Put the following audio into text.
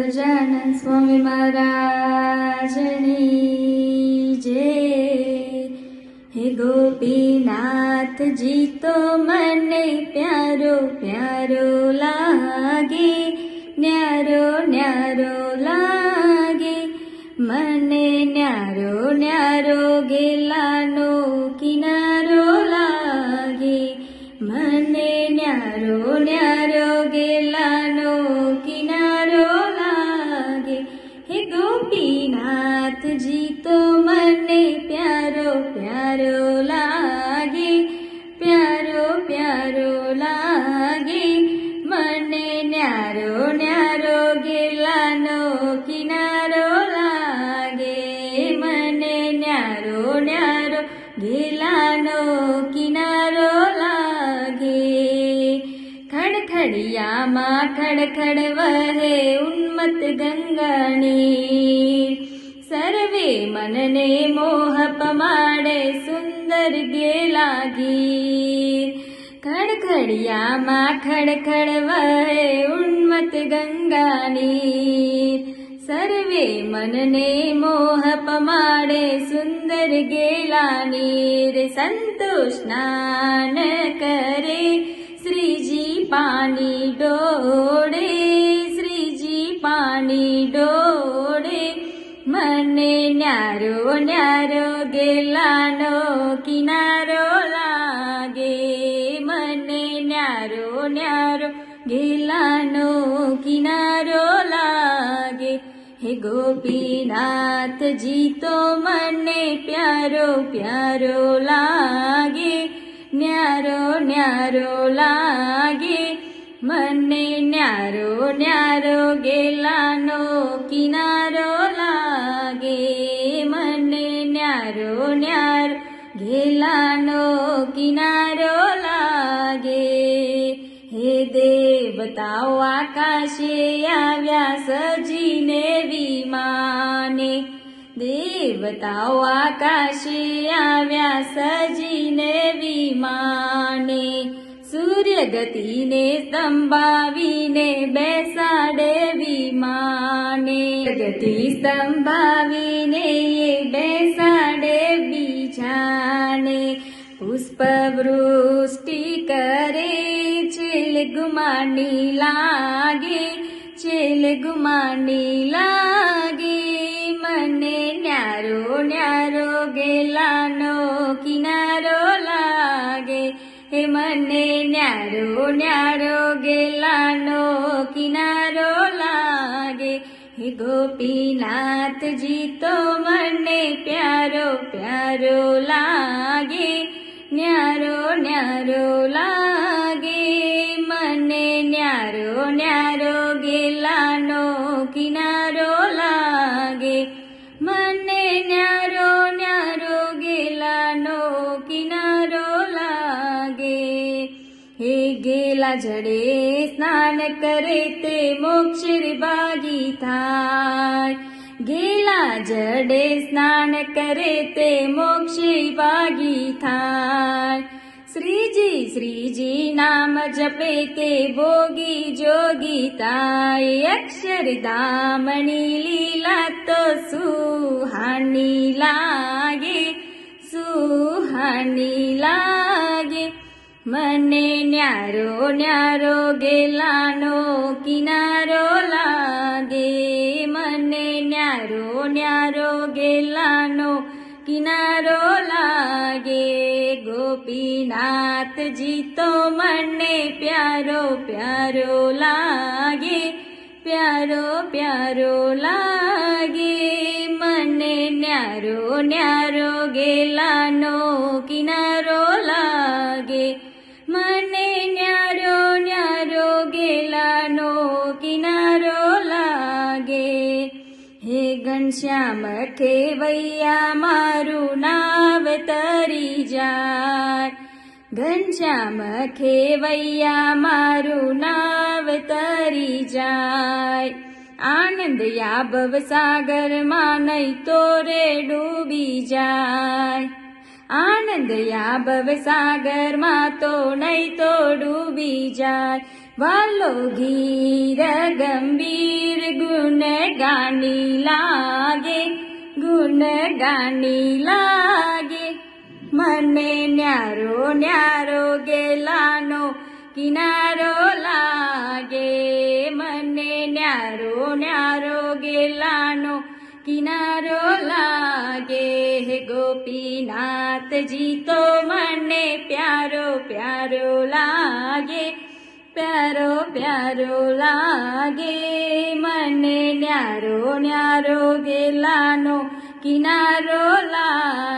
ગજાનંદ સ્વામી મહારાજની જય। હે ગોપીનાથજી તો મને પ્યારો પ્યારો લાગે, ન્યારો ન્યારો લાગે મને, ન્યારો ન્યારો ગેલાનો કિનારો લાગે મને, ન્યારો ન્યારો ગેલાનો કિનારો લાગે। હે ગોપીનાથજી તો મને પ્યારો પ્યારો લાગે, પ્યારો પ્યારો લાગે મને, ન્યારો ન્યારો ગેલાનો કિનારો લાગે મને, ન્યારો ન્યારો ગેલાનો કિનારો લાગે। ખડખડિયામાં ખડખડ વહે ઉન્મત્ત ગંગાની, સર્વે મનને મોહ પમાડે સુંદર ગેલા ગીર। ખડખડિયામાં ખડખડ વહે ઉન્મત્ત ગંગાની, સર્વે મનને મોહ પમાડે સુંદર ગેલા નીર। સંતો સ્નાન કરે શ્રીજી પાણી ડોળે, શ્રીજી પાણી ડોળે મને, ન્યારો ન્યારો ગેલાનો કિનારો લાગે મને, ન્યારો ન્યારો ગેલાનો કિનારો લાગે। હે ગોપીનાથજી તો મને પ્યારો પ્યારો લાગે, ન્યારો ન્યારો લાગે મને, ન્યારો ન્યારો ગેલાનો કિનારો લાગે મને, ન્યારો ન્યારો ગેલાનો કિનારો લાગે। હે દેવતાઓ આકાશે આવ્યા સજીને વિમાને, દેવતાઓ આકાશે આવ્યા સજીને વિમાને, સૂર્ય ગતિને સ્તંભાવીને બેસાડે વિમાને, ગતિ સ્તંભાવીને બેસાડે બીજાને, પુષ્પવૃષ્ટિ કરે છેલ ગુમાની લાગે, છેલ ગુમાની લાગે મને, ન્યારો ન્યારો ગેલાનો કિનારો લાગે હે મને, ન્યારો ન્યારો ગેલાનો કિનારો લાગે। હે ગોપીનાથજી તો મને પ્યારો પ્યારો લાગે, ન્યારો ન્યારો લાગે મને, ન્યારો ન્યારો ગેલાનો કિનારો લાગે મને, ન્યારો ન્યારો ગેલાનો કિનારો લાગે। હે ગેલા જડે સ્નાન કરે તે મોક્ષ ભાગી થાય, ગેલા જડે સ્નાન કરે તે મોક્ષ ભાગી થાય। શ્રીજી શ્રીજી નામ જપે તે ભોગી જોગી થાય, અક્ષરધામની લીલા તો સુહાની લાગે, સુહાની લાગે મને, ન્યારો ન્યારો ગેલાનો કિનારો લાગે મને, ન્યારો ન્યારો ગેલાનો કિનારો લાગે। ગોપીનાથજી તો મને પ્યારો પ્યારો લાગે, પ્યારો પ્યારો લાગે મને, ન્યારો ન્યારો ગેલાનો કિનારો લાગે મને, ન્યારો ન્યારો ગેલાનો કિનારો લાગે। હે ઘનશ્યામ ખેવૈયા મારું નામ તરી જાય, ઘનશ્યામ ખેવૈયા મારું નામ તરી જાય। આનંદ યા ભવસાગરમાં નહીં તો રે ડૂબી જાય, આનંદ યા ભવસાગરમાં તો નહીં તો ડૂબી જાય વાલો ગીર ગંભીર ગુણગાની લાગે, ગુણગાની લાગે. મને ન્યારો ન્યારો ગેલાનો કિનારો લાગે, મને ન્યારો ન્યારો ગેલાનો કિનારો લાગે. ગોપીનાથજી તો મને પ્યારો પ્યારો લાગે, પ્યારો પ્યારો લાગે. મને ન્યારો ન્યારો ગેલાનો કિનારો લાગે.